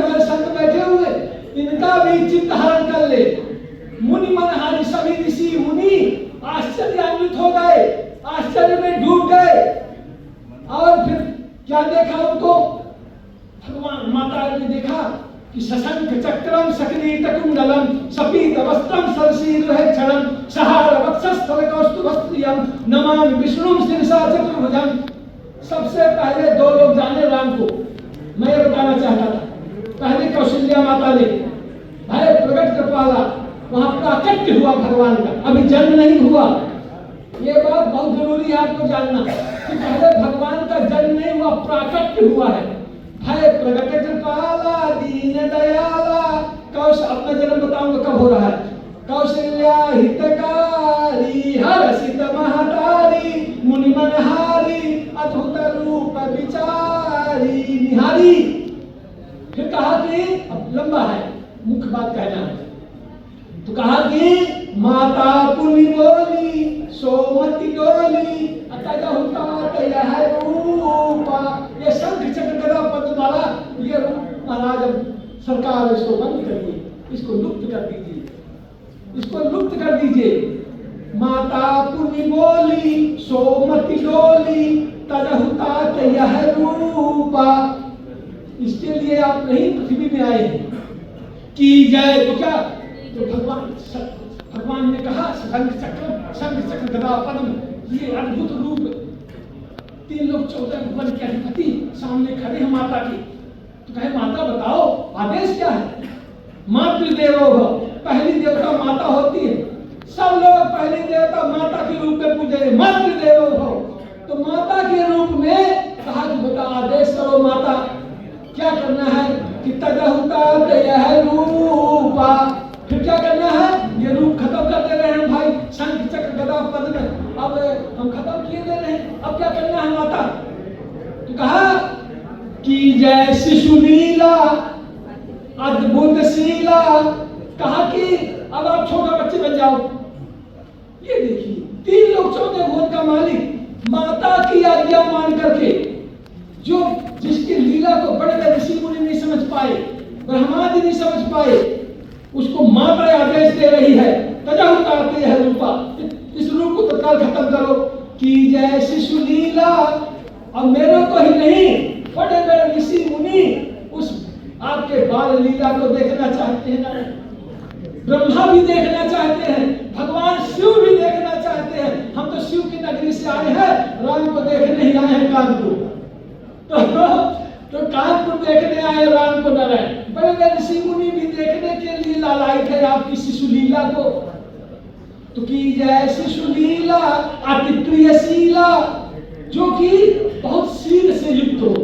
बगल संत बैठे हुए, इनका भी चित्त हरण कर ले। मुनि मनहारी, सभी ऋषि मुनि आश्चर्यान्वित हो गए, आश्चर्य में डूब गए। और फिर क्या देखा उनको? भगवान माता ने देखा कि शशंख चक्रम सकनीत कुंडलम सपीत वस्त्रम सरसीरुहक्षणम सहार वत्सस्थल कौस्तुभस्त्रियम नमामि विष्णुं शिरसा चतुर्भुजं। सबसे पहले दो लोग जाने राम को, मैं ये बताना चाहता था। पहले कौशल्या माता ने, भाई प्रकट कृपाला, वहां प्राकट्य हुआ भगवान का, अभी जन्म नहीं हुआ। ये बात बहुत जरूरी है आपको जानना कि पहले भगवान का जन्म नहीं हुआ, प्राकट्य हुआ है। भय प्रकट कृपाला दीन दयाला अब मैं जन्म बताऊंगा कब हो रहा है। कौशल्या हितकारी हर्षित महतारी मुनि मनहारी अद्भुत रूप विचारी निहारी। फिर कहा कि अब लंबा है, मुख्य बात कहना है। तो कहा कि माता पुनि बोली सोमति डोली यह रूपा। ये शंख चक्र गदा पद्ममाला, ये रूप महाराज अब सरकार इसको बंद करिए, इसको लुप्त कर दीजिए, इसको लुप्त कर दीजिए। माता पुनि बोली सोमति डोली तजहुता यह रूपा। इसके लिए आप नहीं पृथ्वी में आए हैं कि जय। तो क्या, तो भगवान ने कहा शंख चक्र गदा पद्म, ये अद्भुत रूप। 3 लोग 14 भुवन के अधिपति सामने खड़े हैं माता की। तो कहे माता बताओ आदेश क्या है? मातृदेवो भव, पहली देवता माता होती है। सब लोग पहली देवता माता के रूप में पूजे, मातृदेवो भव। तो माता के रूप में कहा कि बेटा आदेश करो माता, क्या करना है? कि तजहुता यह रूपा। फिर क्या करना है? ये रूप खत्म कर दे रहे हैं भाई, शंख चक्र गदा पद्म, अब हम खत्म किए दे रहे हैं। अब क्या करना है माता? तो कहा कि जय शिशु लीला अद्भुत शीला। कहा कि अब आप छोटा बच्चे बन जाओ। ये देखिए 3 लोग 14 भुवन का मालिक माता की आज्ञा मान करके, जो जिसकी लीला को बड़े बड़े ऋषि मुनि नहीं समझ पाए, ब्रह्मादि नहीं समझ पाए, उसको माता आदेश दे रही है तजहुताते है रूपा। इस रूप को तत्काल खत्म करो कि जय शिशु लीला। और मेरे को ही नहीं, बड़े बड़े ऋषि मुनि उस आपके बाल लीला को देखना चाहते हैं ना। ब्रह्मा भी देखना चाहते हैं, भगवान शिव भी देखना चाहते हैं। हम तो शिव की नगरी से आए हैं, राम को देखने ही आए हैं कानपुर। तो कानपुर देखने आए राम को नारायण। बड़े बड़े ऋषि मुनि भी देखने के लिए लालायित है आपकी शिशु लीला को। तो की जय शिशु लीला अति प्रियशीला, जो कि बहुत शील से युक्त हो,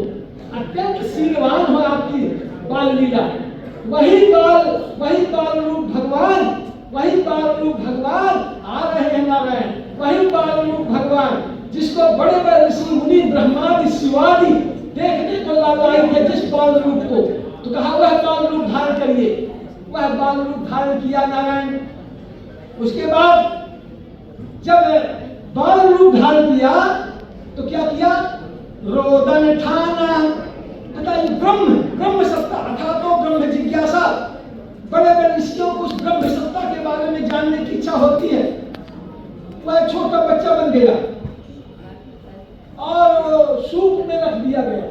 अत्यंत शीलवान हो आपकी बाल लीला। वही बाल रूप भगवान, वही बाल रूप भगवान आ रहे हैं नारायण। वही बाल रूप भगवान जिसको बड़े बड़े ऋषि मुनि ब्रह्मादि शिवादि देखने को लालायित है, जिस बाल रूप को। तो कहा वह बाल रूप धारण करिए। वह बाल रूप धारण किया नारायण। उसके बाद जब बाल रूप धारण किया तो क्या किया? रोदन ठाना, ब्रह्म सत्ता अर्थात तो ब्रह्म जिज्ञासा। बड़े बड़े ऋषियों को उस ब्रह्म सत्ता के बारे में जानने की इच्छा होती है। वह छोटा बच्चा बन गया और सूप में रख दिया गया।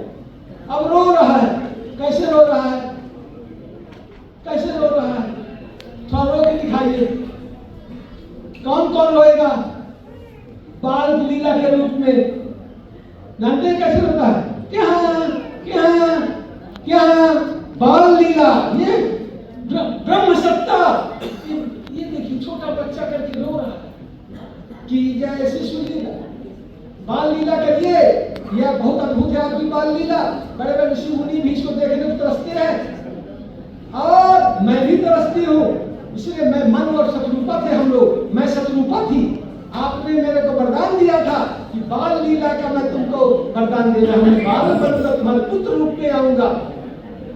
अब रो रहा है। कैसे रो रहा है? कैसे रो रहा है? थोड़ा रो के दिखाइए। कौन कौन रोएगा? बाल लीला के रूप में जानते हैं कैसे रोता है? क्या बाल लीला, ये ब्रह्म सत्ता। ये देखिए छोटा बच्चा करके रो रहा है कि जय शिशु लीला, बाल लीला करिए। यह बहुत अद्भुत है आपकी बाल लीला। बड़े बड़े ऋषि मुनि भी इसको देखने को तरसते हैं और मैं भी तरसती हूँ। इसलिए मैं मन और शत्रुपा थे हम लोग, मैं शत्रुपा थी। आपने मेरे को वरदान दिया था कि बाल लीला का मैं तुमको वरदान दे रहा हूँ, बाल बनकर तुम्हारे पुत्र रूप में आऊंगा।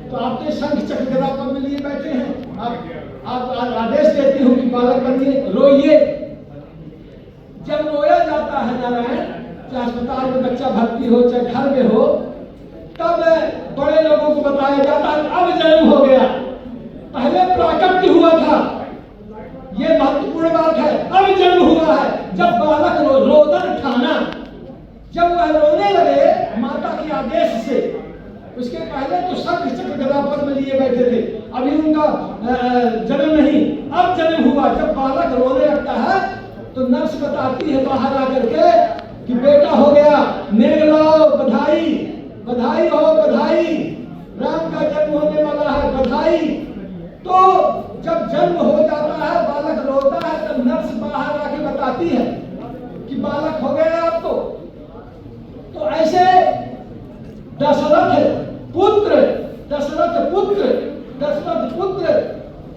तो आपने शंख चक्र गदा पद्म लिए बैठे हैं, आप आदेश देती हूँ कि बालक बनिए, रोइए। जब रोया जाता है नारायण, चाहे अस्पताल में बच्चा भर्ती हो चाहे घर में हो, तब बड़े लोगों को बताया जाता है अब जन्म हो गया, पहले प्राकट्य हुआ था, ये महत्वपूर्ण बात है। अब जन्म हुआ है, जब बालक रोदन ठाना, जब वह रोने लगे माता के आदेश से, उसके पहले तो शंख चक्र गदा पद्म लिए बैठे थे, अभी उनका जन्म नहीं, अब जन्म हुआ। जब बालक रोने लगता है तो नर्स बताती है बाहर आकर के कि बेटा हो गया, नेग लाओ, बधाई बधाई हो, बधाई, राम का जन्म होने वाला है, बधाई। तो जब जन्म हो जाता है, बालक रोता है, तब नर्स बाहर आके बताती है कि बालक हो गया आपको। तो ऐसे दशरथ पुत्र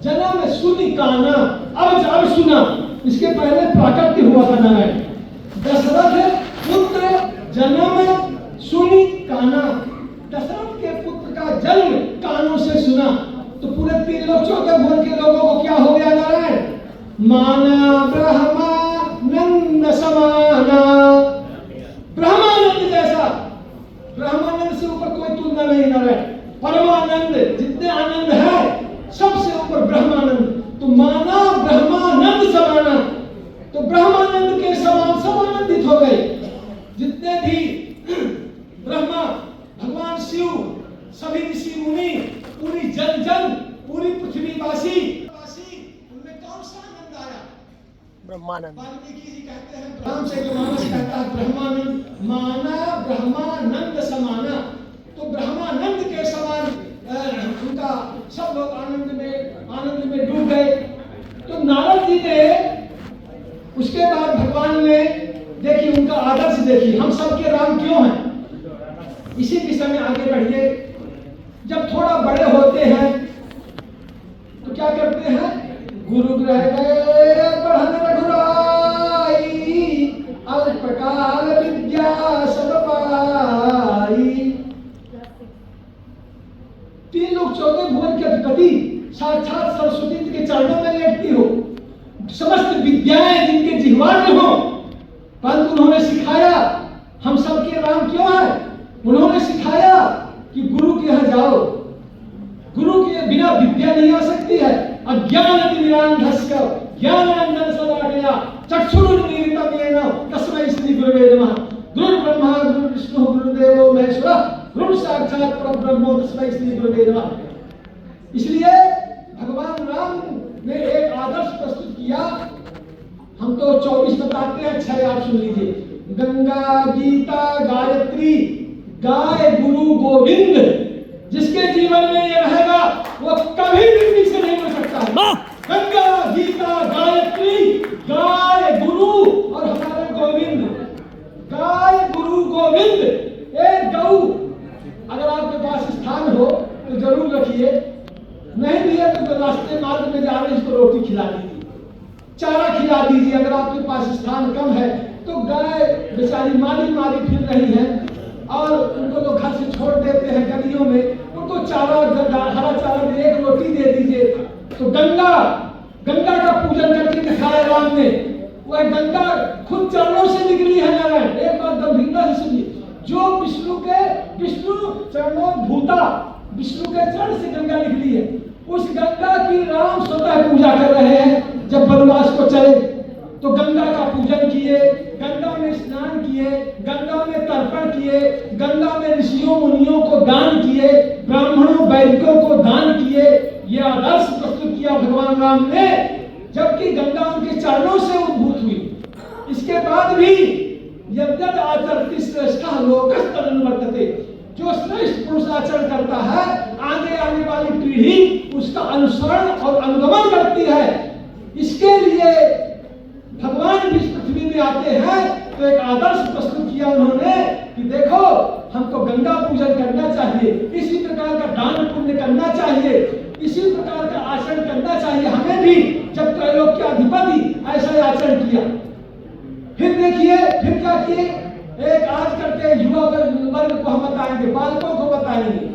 जन्म में सुनी काना, अब सुना, इसके पहले प्राकट्य हुआ था नारायण। दशरथ पुत्र जन्म सुनी काना, दशरथ के पुत्र का जन्म कानों से सुना तो पूरे 3 लोग 14 भुवन के लोगों को क्या हो गया नारायण? माना ब्रह्मानंद समाना, ब्रह्मानंद जैसा, ब्रह्मानंद से ऊपर कोई तुलना नहीं नारायण। परमानंद, जितने आनंद है सबसे ऊपर ब्रह्मानंद, तो माना ब्रह्मानंद समाना, तो ब्रह्मानंद के समान सब आनंदित हो गए। जितने भी ब्रह्मा, भगवान शिव, सभी ऋषि मुनि, पूरी जन पूरी पृथ्वीवासी, उनमें कौन सा आनंद आया? ब्रह्मानंद। वाल्मीकि जी कहते हैं, रामचरितमानस कहता है ब्रह्मानंद, माना ब्रह्मानंद समाना, तो ब्रह्मानंद के समान उनका सब लोग आनंद में डूब गए। तो नारद जी ने उसके बाद भगवान ने देखिए उनका आदर्श देखिए, हम सबके राम क्यों हैं, इसी विषय में आगे बढ़िए। जब थोड़ा बड़े होते हैं तो क्या करते हैं? गुरु ग्रह गए बढ़न रघुराई, अल्पकाल विद्या सब पाई। 3 लोग 14 भुवन के अधिपति साक्षात सरस्वती जी के चरणों में लेटती हो, समस्त विद्याएं जिनके जिह्वा में हो, परंतु उन्होंने सिखाया हम सबके राम क्यों है? उन्होंने सिखाया कि गुरु के यहाँ जाओ, गुरु के बिना विद्या नहीं आ सकती है। अज्ञानतिमिरान्धस्य ज्ञानाञ्जन शलाकया चक्षुरुन्मीलितं येन तस्मै श्री गुरवे नमः। गुरुर्ब्रह्मा गुरुर्विष्णुः गुरुर्देवो महेश्वरः गुरु साक्षात् परब्रह्म तस्मै श्री गुरवे नमः। इसलिए भगवान राम ने एक आदर्श प्रस्तुत किया। हम तो 24 बताते हैं, 6 आप सुन लीजिए। गंगा गीता गायत्री गाय गुरु गोविंद, जिसके जीवन में ये रहेगा वो कभी भी से नहीं हो सकता है। गंगा गीता गायत्री गाय गुरु और हमारे गोविंद, गाय गुरु गोविंद। एक गौ अगर आपके पास स्थान हो तो जरूर रखिए, नहीं भी है तो रास्ते मार्ग में जा रहे हैं इसको रोटी खिला दीजिए, चारा खिला दीजिए। अगर आपके पास स्थान कम है तो गाय बेचारी मारी फिर रही है और उनको लोग घर से छोड़ देते हैं गलियों में, उनको चारा हरा चारा दे, एक रोटी दे दीजिए। तो गंगा का पूजन करके दिखाया राम ने। वह गंगा खुद चरणों से निकली है नारायण। एक बात गंभीरता से सुनिए, जो विष्णु चरणों भूता, विष्णु के चरण से गंगा निकली है, उस गंगा की राम स्वतः पूजा कर रहे हैं। जब वनवास को चले तो गंगा का पूजन किए, गंगा में स्नान किए, गंगा में तर्पण किए, गंगा में ऋषियों मुनियों को दान किए, ब्राह्मणों वैदिकों को दान किए। ये आदर्श प्रस्तुत किया भगवान राम ने, जबकि गंगा उनके चरणों से उद्भूत हुई। इसके बाद भी यद्यद् आचरति श्रेष्ठः लोकस्तदनुवर्तते, जो श्रेष्ठ पुरुष आचरण करता है आगे आने वाली पीढ़ी उसका अनुसरण और अनुगमन करती है। इसके लिए भगवान भी पृथ्वी में आते हैं तो एक आदर्श प्रस्तुत किया उन्होंने कि देखो हमको गंगा पूजन करना चाहिए, इसी प्रकार का दान पुण्य करना चाहिए, इसी प्रकार का आचरण करना चाहिए हमें भी। जब त्रैलोक के अधिपति ऐसा आचरण किया, फिर देखिए फिर क्या किए, एक आज करके युवा वर्ग को हम बताएंगे, बालकों को बताएंगे।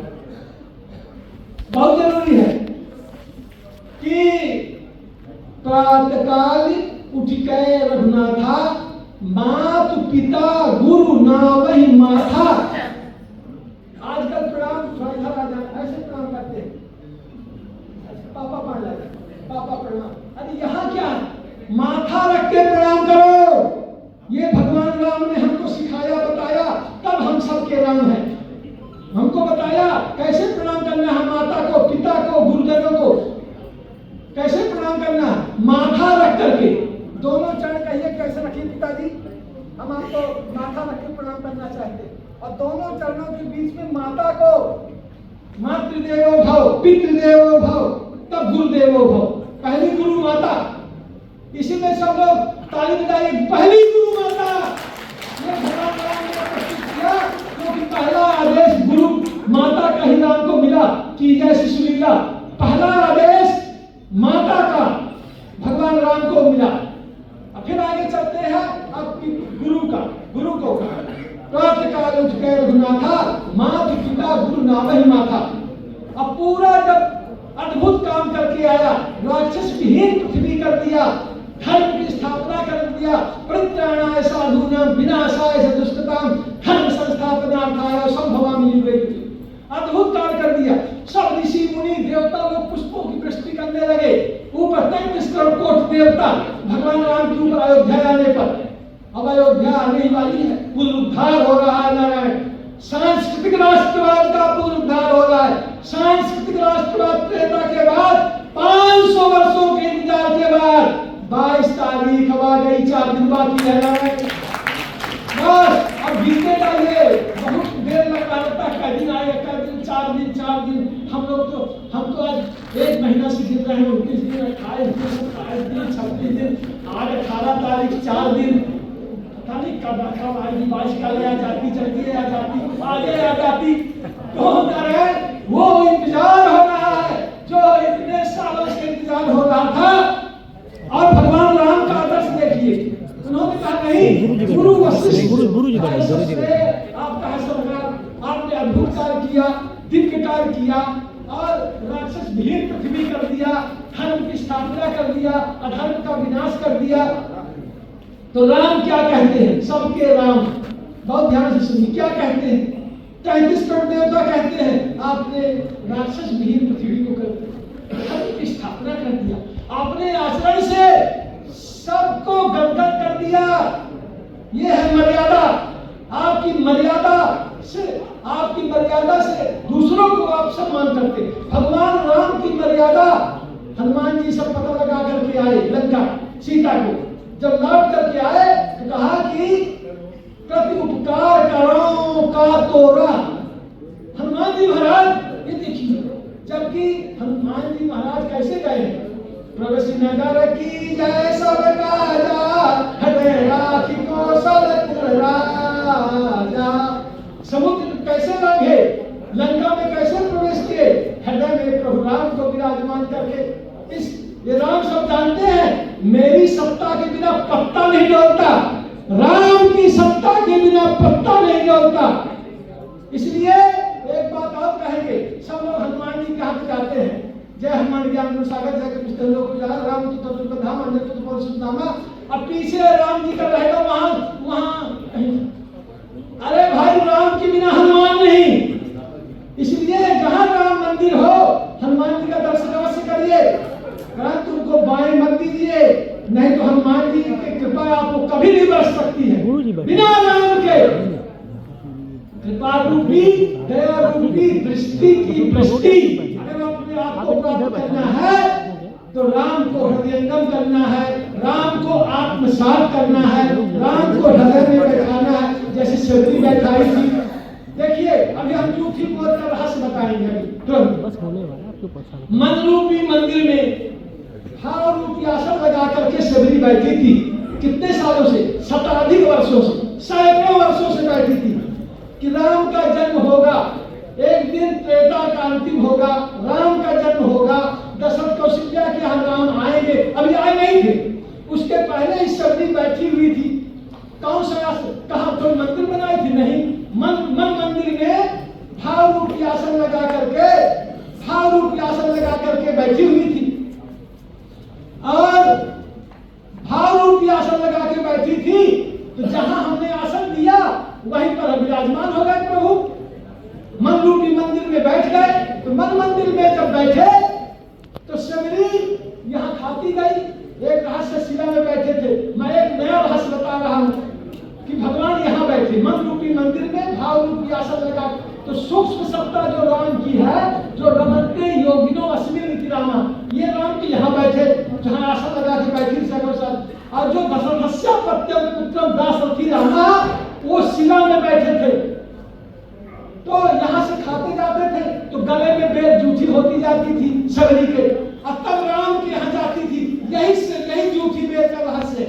बहुत जरूरी है कि प्रातःकाल उठ के रघुनाथा, मातु पिता गुरु ना वही माथा। आजकल प्रणाम जी, हम आपको माथा रख के प्रणाम करना चाहते हैं और दोनों चरणों के बीच में माता को मातृदेवो भव, पितृदेवो भव, तब गुरुदेवो भव। पहली गुरु माता, इसी में सब लोग ताली बजाइए। पहली गुरु माता, ये भगवान राम ने प्रस्तुत किया, क्योंकि पहला आदेश गुरु माता का ही राम को मिला कि जय शिशु लीला। पहला आदेश माता का भगवान राम को मिला। अब फिर आगे चलते हैं आपकी गुरु का, गुरु को प्रातः काल उठ के रघुनाथा, मातु पिता गुरु नाम ही माथा। अब पूरा जब अद्भुत काम करके आया, राक्षस विहीन पृथ्वी कर दिया, धर्म की स्थापना कर दिया, परित्राणाय साधूनां विनाशाय च दुष्कृतां धर्म संस्थापनार्थाय संभवामि युगे युगे। अद्भुत कार्य कर दिया। सब ऋषि मुनि देवता लोग पुष्पों की वृष्टि करने लगे। ऊपर 33 करोड़ कोट देवता भगवान राम के ऊपर अयोध्या आने पर। अब अयोध्या आने ही वाली है, पुनरुद्धार हो रहा है। नारायण, सांस्कृतिक राष्ट्रवाद का पुनरुद्धार हो रहा है। सांस्कृतिक राष्ट्रवाद त्रेता के बाद 500 वर्षों के इंतजार के बाद 22 तारीख अब आ गई, 4 दिन बाकी है। बस अब बीते का ये बहुत देर लग रहा था, कै दिन आएगा, कै दिन, 4 दिन 4 दिन। हम तो आज 1 महीना से गिर रहे हैं, 29 दिन, 28 दिन, 27 दिन, 36 दिन, आज 18 तारीख, 4 दिन। पता नहीं कब आएगी, 22 कल आ जाती, जल्दी आ जाती, आगे आ जाती। तो है वो इंतजार हो रहा है जो इतने सालों से इंतजार हो रहा था। और भगवान राम का आदर्श देखिए, उन्होंने कहा नहीं, गुरु वशिष्ठ आपका है सरकार, आपने अद्भुत कार्य किया, दिव्य कार्य किया और राक्षस विहीन पृथ्वी कर दिया, धर्म की स्थापना कर दिया, अधर्म का विनाश कर दिया। तो राम क्या कहते हैं? सबके राम, बहुत ध्यान से सुनिए क्या कहते हैं। 33 करोड़ देवता कहते हैं आपने राक्षस विहीन पृथ्वी को कर दिया, धर्म की स्थापना कर दिया, आपने आचरण से सबको गदगद कर दिया। ये है मर्यादा। आपकी मर्यादा से दूसरों को आप सम्मान करते। भगवान राम की मर्यादा, हनुमान जी सब पता लगा करके आए लंका, सीता को जब लौट करके आए तो कहा कि प्रति उपकार करो का तोरा। हनुमान जी महाराज ये देखिए, जबकि हनुमान जी महाराज कैसे गए? प्रवेश नगर की जय सब काजा, हृदय राखी कौशलपुर राजा। समुद्र कैसे लंघे, लंका में कैसे प्रवेश किए? हृदय में प्रभु राम को विराजमान करके। ये राम सब जानते हैं, मेरी सत्ता के बिना पत्ता नहीं डोलता, राम की सत्ता के बिना पत्ता नहीं डोलता। इसलिए एक बात और कहेंगे, सब लोग हनुमान जी के हाथ जाते हैं, जय हनुमान ज्ञान सागर जय कृष्ण लोक उजाला, राम तो धाम अंजन तो परशुरामा। अब पीछे राम जी का रहेगा वहां। अरे भाई, राम के बिना हनुमान नहीं। इसलिए जहां राम मंदिर हो, हनुमान जी का दर्शन अवश्य करिए, परंतु उनको बाएं मत दीजिए, नहीं तो हनुमान जी की कृपा आपको कभी नहीं बरस सकती है। बिना राम के कृपा रूपी, दया रूपी दृष्टि की वृष्टि अगर अपने आप को प्राप्त करना है तो राम को हृदयंगम करना है, राम को आत्मसात करना है, राम को हृदय में बैठाना है। जैसे शबरी बैठाई थी, देखिए अभी हम झूठी मोर का रहस्य बताएंगे। मन रूपी मंदिर में भाव रूपी आसन लगा करके शबरी बैठी थी। कितने सालों से? शताधिक वर्षों से, सैकड़ों वर्षों से बैठी थी कि राम का जन्म होगा, एक दिन त्रेता का अंतिम होगा, राम का जन्म होगा, दशरथ कौशल्या के यहाँ राम आएंगे। अभी आए नहीं थे, उसके पहले ही शबरी बैठी हुई थी। कौन सा कहा कोई मंदिर बनाई थी? नहीं, मन मंदिर में भाव रूपी आसन लगा करके बैठी हुई थी। और भाव रूपी आसन लगा के बैठी थी, तो जहां हमने आसन दिया वहीं पर विराजमान हो गए प्रभु। मन रूपी मंदिर में बैठ गए, तो मन मंदिर में जब बैठे तो शबरी यहाँ खाती गई। एक रहस्य शिला में बैठे थे। मैं एक नया रहस्य बता रहा हूँ कि भगवान यहाँ बैठे मन रूपी मंदिर में, भाव रूपी आसन लगा। तो सूक्ष्म सत्ता जो राम की है, जो रमन्ते योगिनो अस्मिन् इति रामा, ये राम की यहाँ बैठे, जहाँ आसन लगा के बैठी सकल साथ। और जो दशरथस्य पत्यम पुत्रम बैठे थे, तो यहां से खाते जाते थे तो गले में बेल जूठी होती जाती थी सबरी के, और तब राम के यहाँ जाती थी। यही जूठी बेल का रहस्य।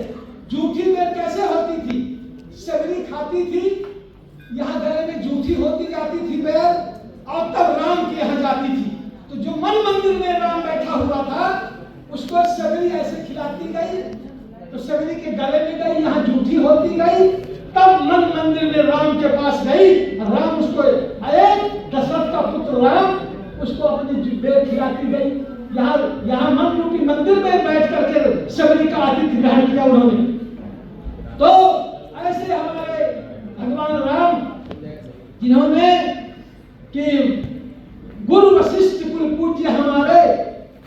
जूठी बेल कैसे होती थी? सबरी खाती थी, यहाँ गले में जूठी होती जाती थी बेल, और तब राम के यहाँ जाती थी। तो जो मन मंदिर में राम बैठा हुआ था उसको सबरी ऐसे खिलाती गई, तो सबरी के गले में गई, यहाँ जूठी होती गई, तब मन मंदिर में राम के पास गई, राम उसको दशरथ का पुत्र राम उसको अपनी बेल खिलाती गई। यहाँ मन रूपी मंदिर में बैठ करके सबरी का आतिथ्य ग्रहण किया उन्होंने। तो ऐसे हमारे भगवान राम, जिन्होंने कि गुरु वशिष्ठ कुल पूज्य हमारे,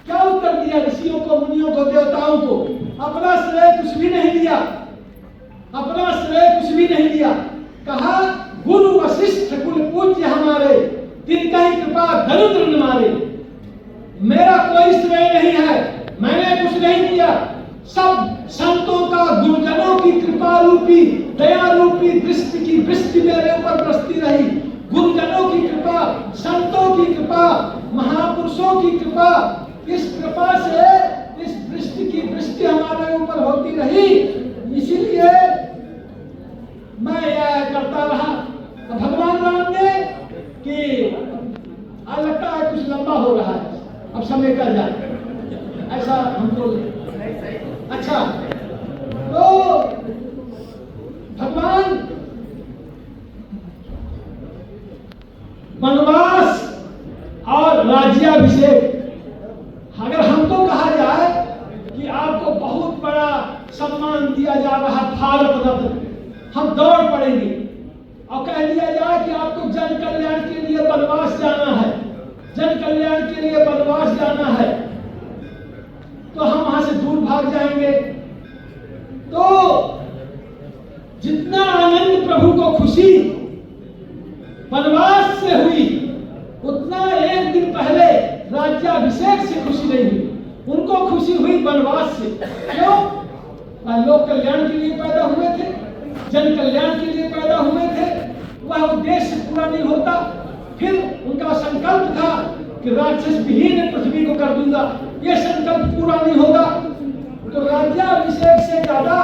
क्या उत्तर दिया ऋषियों को, मुनियों को, देवताओं को? अपना श्रेय कुछ भी नहीं लिया, अपना श्रेय कुछ भी नहीं लिया। कहा गुरु वशिष्ठ कुल पूज्य हमारे, तिनका ही कृपा दरिद्र न मारे। मेरा कोई श्रेय नहीं है, मैंने कुछ नहीं किया, सब संतों का, गुरुजनों की कृपा रूपी, दया रूपी दृष्टि की वृष्टि मेरे ऊपर बरसती रही। गुरुजनों की कृपा, संतों की कृपा, महापुरुषों की कृपा, इस कृपा से इस दृष्टि की वृष्टि हमारे ऊपर होती रही। इसीलिए मैं यह करता रहा। भगवान राम ने कि आज लगता है कुछ लंबा हो रहा है, अब समय कर जाए, ऐसा हमको। अच्छा, तो भगवान वनवास और राज्याभिषेक, अगर हमको कहा जाए कि आपको बहुत बड़ा सम्मान दिया जा रहा भारत रत्न, हम दौड़ पड़ेंगे। और कह दिया जाए कि आपको जन कल्याण के लिए वनवास जाना है, जन कल्याण के लिए वनवास जाना है, तो हम वहां से दूर भाग जाएंगे। तो जितना आनंद प्रभु को खुशी वनवास से हुई, उतना एक दिन पहले राज्याभिषेक से खुशी नहीं हुई। उनको खुशी हुई वनवास से। क्यों? लोक कल्याण के लिए पैदा हुए थे, जन कल्याण के लिए पैदा हुए थे, वह उद्देश्य पूरा नहीं होता। फिर उनका संकल्प था कि राक्षस विहीन पृथ्वी को कर दूंगा, ये संकल्प पूरा नहीं होगा। तो राज्याभिषेक से ज्यादा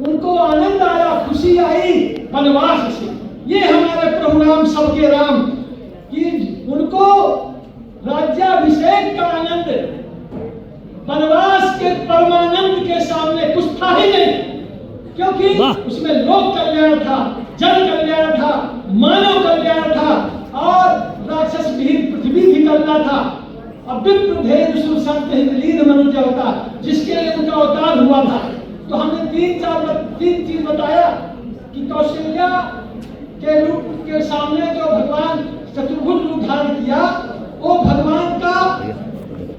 उनको आनंद आया, खुशी आई वनवास से। ये हमारे प्रभु राम, सबके राम, कि उनको राज्याभिषेक का आनंद वनवास के परमानंद के सामने कुछ था ही नहीं, क्योंकि उसमें लोक कल्याण था, जन कल्याण था, मानव कल्याण था, और राक्षस विहीन पृथ्वी भी करना था। अब विप्रधेनु सुसंत लीन मनुज अवतार, जिसके लिए उनका अवतार हुआ था। तो हमने तीन चीज बताया कि कौशल्या के रूप के सामने जो भगवान चतुर्भुज रूप धारण किया, वो भगवान का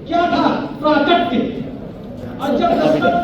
क्या था? प्राकट्य। और जब